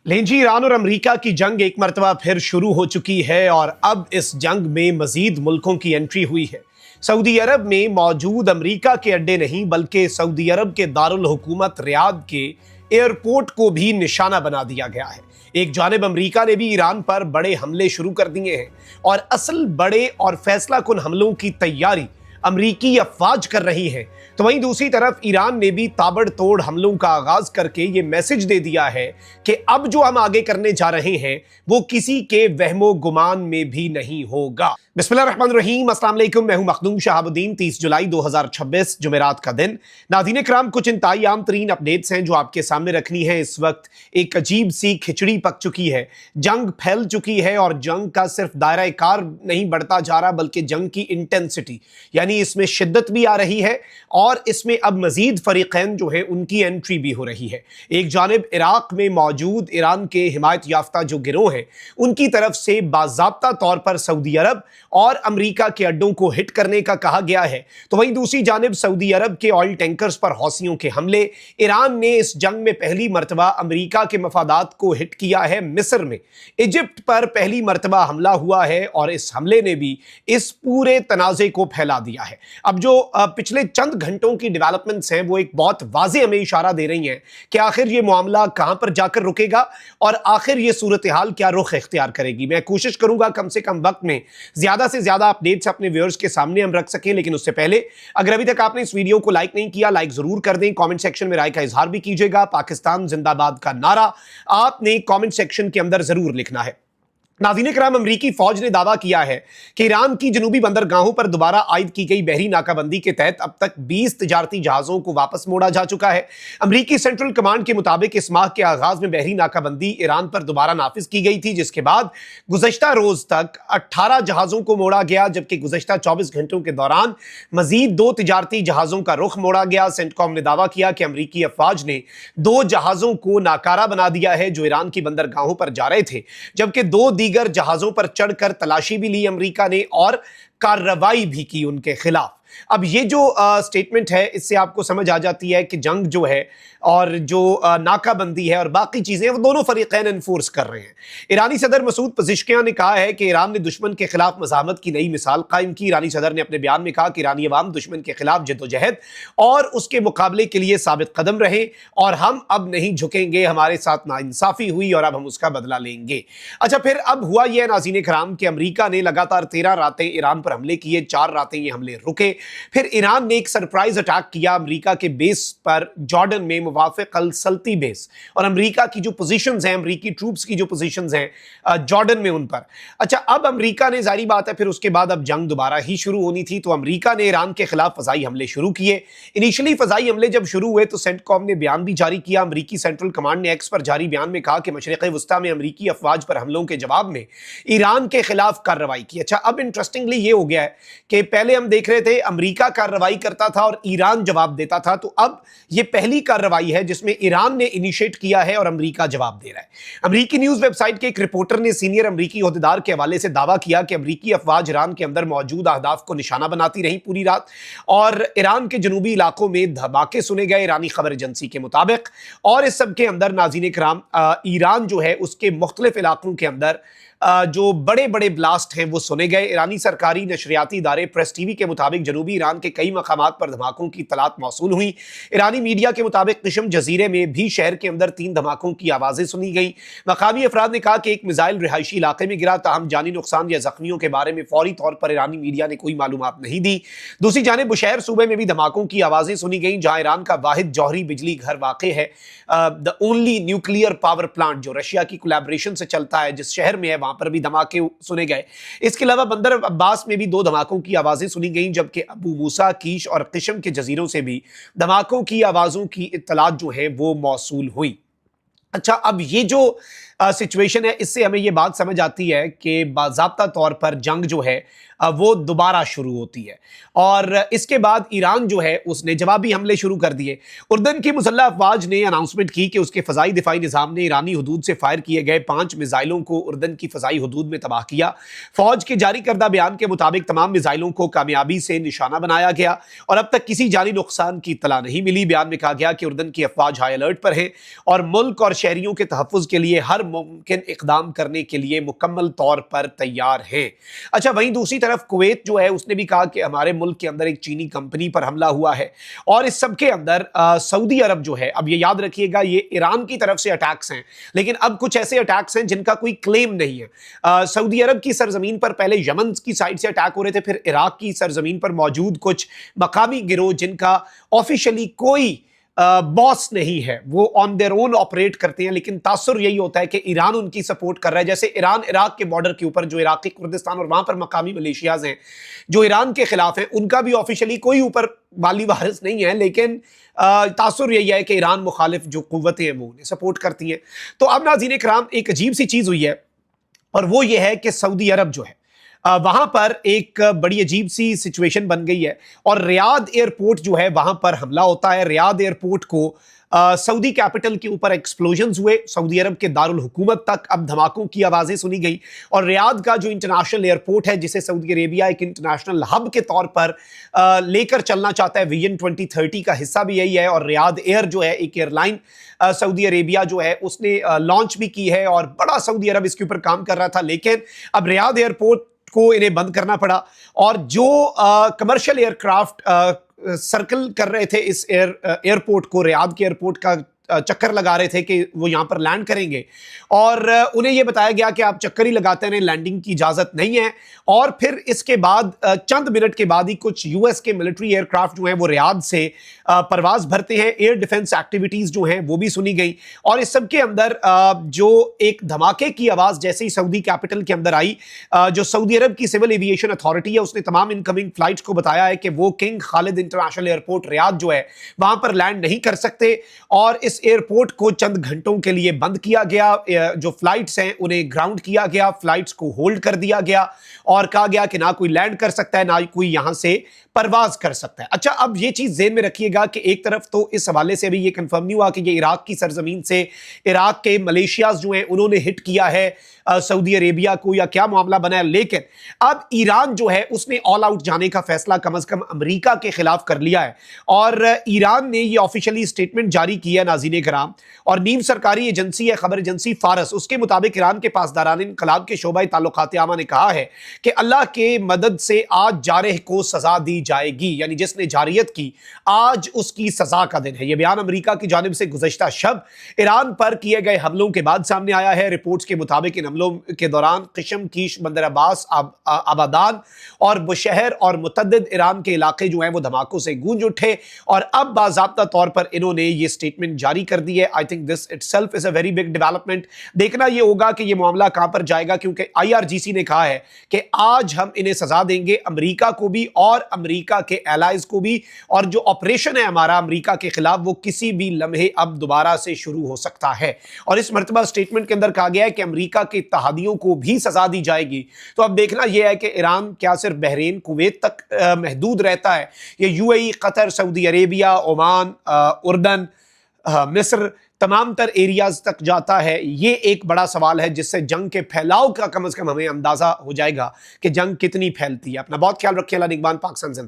लेंजी Iran और America की जंग एक मरतबा फिर शुरू हो चुकी है और अब इस जंग में मजीद मुल्कों की एंट्री हुई है। सऊदी अरब में मौजूद अमेरिका के अड्डे नहीं बल्कि सऊदी अरब के दारुल हुकूमत रियाद के एयरपोर्ट को भी निशाना बना दिया गया है। एक जानिब अमेरिका ने भी ईरान पर बड़े हमले शुरू कर दिए हैं और असल बड़े और फैसला कुन हमलों की तैयारी अमरीकी अफवाज कर रही है, तो वहीं दूसरी तरफ ईरान ने भी ताबड़तोड़ हमलों का आगाज करके ये मैसेज दे दिया है कि अब जो हम आगे करने जा रहे हैं वो किसी के वहमो गुमान में भी नहीं होगा। बिस्मिल्लाहिर्रहमानिर्रहीम, अस्सलाम वालेकुम। मैं हूं मखदूम शहाबुद्दीन। 30 जुलाई 2026 जुमेरात का दिन। नाज़रीन किराम, कुछ इंतहाई आम तरीन अपडेट्स हैं जो आपके सामने रखनी है। इस वक्त एक अजीब सी खिचड़ी पक चुकी है, जंग फैल चुकी है और जंग का सिर्फ दायरा कार नहीं बढ़ता जा रहा बल्कि जंग की इंटेंसिटी यानी इसमें शिद्दत भी आ रही है और इसमें अब मजीद फरीकैन जो है उनकी एंट्री भी हो रही है। एक जानिब इराक में मौजूद ईरान के हिमायत याफ्ता जो गिरोह है उनकी तरफ से बाज़ाब्ता तौर पर सऊदी अरब और अमेरिका के अड्डों को हिट करने का कहा गया है, तो वहीं दूसरी जानिब सऊदी अरब के ऑयल टैंकर्स पर हौसियों के हमले। ईरान ने इस जंग में पहली मरतबा अमेरिका के मफादात को हिट किया है। मिस्र में इजिप्ट पर पहली मरतबा हमला हुआ है और इस हमले ने भी इस पूरे तनाज़े को फैला दिया है। अब जो पिछले चंद घंटों की डेवलपमेंट्स हैं वो एक बहुत वाज़े हमें इशारा दे रही हैं कि आखिर ये मामला कहां पर जाकर रुकेगा और आखिर ये सूरत हाल क्या रुख इख्तियार करेगी। मैं कोशिश करूंगा कम से कम वक्त में ज्यादा से ज्यादा अपडेट्स अपने व्यूअर्स के सामने हम रख सकें, लेकिन उससे पहले अगर अभी तक आपने इस वीडियो को लाइक नहीं किया, लाइक जरूर कर दें। कमेंट सेक्शन में राय का इजहार भी कीजिएगा। पाकिस्तान जिंदाबाद का नारा आपने कमेंट सेक्शन के अंदर जरूर लिखना है। नाज़रीन किराम, अमरीकी फौज ने दावा किया है कि ईरान की जनूबी बंदरगाहों पर दोबारा आयद की गई बहरी नाकाबंदी के तहत अब तक 20 तिजारती जहाजों को वापस मोड़ा जा चुका है। अमरीकी सेंट्रल कमांड के मुताबिक इस माह के आगाज में बहरी नाकाबंदी ईरान पर दोबारा नाफिज की गई थी, जिसके बाद गुज़श्ता रोज तक 18 जहाजों को मोड़ा गया, जबकि गुज़श्ता 24 घंटों के दौरान मजीद 2 तिजारती जहाजों का रुख मोड़ा गया। सेंटकॉम ने दावा किया कि अमरीकी अफवाज ने 2 जहाजों को नाकारा बना दिया है जो ईरान की बंदरगाहों पर जा रहे थे, जबकि 2 दीगर जहाजों पर चढ़कर तलाशी भी ली अमेरिका ने और कार्रवाई भी की उनके खिलाफ। अब ये जो स्टेटमेंट है इससे आपको समझ आ जाती है कि जंग जो है और जो नाकाबंदी है और बाकी चीजें वो दोनों फरीकैन एनफोर्स कर रहे हैं। ईरानी सदर मसूद पज़ेश्कियान ने कहा है कि ईरान ने दुश्मन के खिलाफ मज़ाहमत की नई मिसाल कायम की। ईरानी सदर ने अपने बयान में कहा कि ईरानी अवाम दुश्मन के खिलाफ जद्दोजहद और उसके मुकाबले के लिए साबित कदम रहे और हम अब नहीं झुकेंगे। हमारे साथ नाइंसाफी हुई और अब हम उसका बदला लेंगे। अच्छा, फिर अब हुआ यह नाज़रीन किराम कि अमेरिका ने लगातार 13 रातें ईरान पर हमले किए, 4 रातें ये हमले रुके। फिर ईरान ने एक सरप्राइज अटैक किया अमेरिका के बेस पर जॉर्डन में, मुवाफिक अल सल्ती बेस, और अमेरिका की जो पोजीशंस हैं, अमेरिकी ट्रूप्स की जो पोजीशंस हैं जॉर्डन में उन पर। अच्छा, अब अमेरिका ने, जारी बात है फिर उसके बाद अब जंग दोबारा ही शुरू होनी थी, तो अमेरिका ने ईरान के खिलाफ फजाई हमले शुरू किए। इनिशियली फजाई हमले जब शुरू हुए तो सेंटकॉम ने बयान भी जारी किया। अमेरिकी सेंट्रल कमांड ने एक्स पर जारी बयान में कहा कि मशरिक़ वस्ता में अमेरिकी अफवाज पर हमलों के जवाब में ईरान के खिलाफ कार्रवाई की। अच्छा, अब इंटरेस्टिंगली ये हो गया है कि पहले हम देख रहे थे अमेरिका कार्रवाई करता था और ईरान जवाब देता था, तो अब यह पहली कार्रवाई है जिसमें ईरान ने इनिशिएट किया है और अमेरिका जवाब दे रहा है। अमेरिकी न्यूज वेबसाइट के एक रिपोर्टर ने सीनियर अमेरिकी ओहदेदार के हवाले से दावा किया कि अमेरिकी अफवाज ईरान के अंदर मौजूद अहदाफ को निशाना बनाती रही पूरी रात और ईरान के जनूबी इलाकों में धमाके सुने गए ईरानी खबर एजेंसी के मुताबिक। और इस सब के अंदर नाज़रीन किराम, ईरान जो है उसके मुख्तलिफ इलाकों के अंदर जो बड़े बड़े ब्लास्ट हैं वो सुने गए। ईरानी सरकारी नशरियाती इदारे प्रेस टीवी के मुताबिक जनूबी ईरान के कई मकामात पर धमाकों की इत्तलात मौसूल हुई। ईरानी मीडिया के मुताबिक किशम जजीरे में भी शहर के अंदर 3 धमाकों की आवाज़ें सुनी गई। मकामी अफराद ने कहा कि एक मिसाइल रिहायशी इलाके में गिरा, ताहम जानी नुकसान या जख्मियों के बारे में फौरी तौर पर ईरानी मीडिया ने कोई मालूमात नहीं दी। दूसरी जानिब बुशैर सूबे में भी धमाकों की आवाज़ें सुनी गई, जहाँ ईरान का वाहिद जौहरी बिजली घर वाक़ है। The only nuclear power plant जो रशिया की कोलैबोरेशन से चलता है, जिस शहर में है, वहां पर भी धमाके सुने गए। इसके अलावा बंदर अब्बास में भी 2 धमाकों की आवाजें सुनी गईं, जबकि अबू मूसा, कीश और किशम के जजीरों से भी धमाकों की आवाजों की इत्तलात जो है वो मौसूल हुई। अच्छा, अब ये जो सिचुएशन है इससे हमें ये बात समझ आती है कि बाज़ाब्ता तौर पर जंग जो है वो दोबारा शुरू होती है और इसके बाद ईरान जो है उसने जवाबी हमले शुरू कर दिए। उर्दन की मुसल्लह अफवाज ने अनाउंसमेंट की कि उसके फ़ज़ाई दिफाई निज़ाम ने ईरानी हदूद से फायर किए गए 5 मिसाइलों को उर्दन की फ़ज़ाई हदूद में तबाह किया। फौज के जारी करदा बयान के मुताबिक तमाम मिसाइलों को कामयाबी से निशाना बनाया गया और अब तक किसी जानी नुकसान की इत्तला नहीं मिली। बयान में कहा गया कि उर्दन की अफवाज हाई अलर्ट पर है और मुल्क और शहरियों के तहफ़्फ़ुज़ के लिए हर मुमकिन इक़दाम करने के लिए मुकम्मल तौर पर तैयार हैं। अच्छा, वहीं दूसरी तरफ कुवैत जो है उसने भी कहा कि हमारे मुल्क के अंदर एक चीनी कंपनी पर हमला हुआ है, और इस सब के अंदर सऊदी अरब जो है, अब ये याद रखिएगा ये ईरान की तरफ से अटैक्स हैं, लेकिन अब कुछ ऐसे अटैक्स हैं जिनका कोई क्लेम नहीं है। सऊदी अरब की सरजमीन पर पहले यमन की साइड से अटैक हो रहे थे, फिर इराक की सरजमीन पर मौजूद कुछ मकामी गिरोह जिनका ऑफिशियली कोई बॉस नहीं है, वो ऑन देयर ओन ऑपरेट करते हैं, लेकिन तासुर यही होता है कि ईरान उनकी सपोर्ट कर रहा है। जैसे ईरान इराक के बॉर्डर के ऊपर जो इराकी कुर्दिस्तान और वहां पर मकामी मलेशियाज हैं जो ईरान के खिलाफ हैं, उनका भी ऑफिशियली कोई ऊपर वाली वारिस नहीं है, लेकिन तासुर यही है कि ईरान मुखालिफ जो कुव्वतें हैं वो उन्हें सपोर्ट करती हैं। तो अब नाज़रीन इकराम, एक अजीब सी चीज हुई है, और वो ये है कि सऊदी अरब जो है वहां पर एक बड़ी अजीब सी सिचुएशन बन गई है, और रियाद एयरपोर्ट जो है वहां पर हमला होता है। रियाद एयरपोर्ट को सऊदी कैपिटल के ऊपर एक्सप्लोजन्स हुए, सऊदी अरब के दारुल हुकूमत तक अब धमाकों की आवाजें सुनी गई, और रियाद का जो इंटरनेशनल एयरपोर्ट है जिसे सऊदी अरेबिया एक इंटरनेशनल हब के तौर पर लेकर चलना चाहता है, विजन 2030 का हिस्सा भी यही है। और रियाद एयर जो है एक एयरलाइन सऊदी अरेबिया जो है उसने लॉन्च भी की है, और बड़ा सऊदी अरब इसके ऊपर काम कर रहा था, लेकिन अब रियाद एयरपोर्ट को इन्हें बंद करना पड़ा। और जो कमर्शियल एयरक्राफ्ट सर्कल कर रहे थे इस एयरपोर्ट को, रियाद के एयरपोर्ट का चक्कर लगा रहे थे कि वो यहाँ पर लैंड करेंगे, और उन्हें ये बताया गया कि आप चक्कर ही लगाते हैं, लैंडिंग की इजाज़त नहीं है। और फिर इसके बाद चंद मिनट के बाद ही कुछ यूएस के मिलिट्री एयरक्राफ्ट जो हैं वो रियाद से परवाज भरते हैं। एयर डिफेंस एक्टिविटीज़ जो हैं वो भी सुनी गई, और इस सब के अंदर जो एक धमाके की आवाज़ जैसे ही सऊदी कैपिटल के अंदर आई, जो सऊदी अरब की सिविल एविएशन अथॉरिटी है उसने तमाम इनकमिंग फ्लाइट्स को बताया है कि वो king Khalid international airport Riyadh जो है वहाँ पर लैंड नहीं कर सकते, और इस एयरपोर्ट को चंद घंटों के लिए बंद किया गया। जो फ्लाइट्स हैं उन्हें ग्राउंड किया गया, फ्लाइट्स को होल्ड कर दिया गया, और कहा गया कि ना कोई लैंड कर सकता है ना कोई यहां से परवाज कर सकता है। अच्छा, अब ये चीज ज़हन में रखिएगा कि एक तरफ तो इस हवाले से अभी ये कंफर्म नहीं हुआ कि ये इराक की सरजमीन से इराक के मलेशियाज जो हैं उन्होंने हिट किया है सऊदी अरेबिया को, या क्या मामला बना है, लेकिन अब ईरान जो है उसने ऑल आउट जाने का फैसला कम से कम अमेरिका के खिलाफ कर लिया है, और ईरान ने ये ऑफिशियली स्टेटमेंट जारी किया नाज़रीन कराम, और नीम सरकारी एजेंसी है खबर एजेंसी फारस, उसके मुताबिक ईरान के पासदारान इनकलाब के शोबा ताल्लुकात आमा ने कहा है कि अल्लाह के मदद से आज जारह को सजा दी जाएगी, यानी जिसने जारियत की आज उसकी सजा का दिन है। यह बयान अमेरिका की जानिब से गुज़श्ता शब ईरान पर किए गए हमलों के बाद सामने आया है। रिपोर्ट्स के मुताबिक इन हमलों के दौरान किशम कीश, बंदर अब्बास, आबादान और बुशहर और मुतद्दिद ईरान के इलाके जो हैं वो धमाकों से गूंज उठे, और अब बाज़ाब्ता तौर पर इन्होंने ये स्टेटमेंट जारी कर दी है। I think this itself is a very big development. देखना ये होगा कि ये मामला कहां पर जाएगा, क्योंकि IRGC ने कहा है कि आज हम इन्हें सजा देंगे, अमेरिका को भी और अमेरिका के एलाइज को भी, और जो ऑपरेशन है हमारा अमेरिका के खिलाफ वो किसी भी लम्हे अब दोबारा से शुरू हो सकता है। और इस मर्तबा स्टेटमेंट के अंदर कहा गया है कि अमेरिका के इत्तेहादियों को भी सजा दी जाएगी। तो अब देखना यह है कि ईरान क्या सिर्फ बहरीन कुवैत तक महदूद रहता है, ये UAE, Qatar, Saudi Arabia, Oman, उर्दन, मिस्र, तमाम तर एरियाज तक जाता है। ये एक बड़ा सवाल है जिससे जंग के फैलाव का कम से कम हमें अंदाजा हो जाएगा कि जंग कितनी फैलती है। अपना बहुत ख्याल रखिए। अल्लाह निगहबान, पाकिस्तान जिंदाबाद।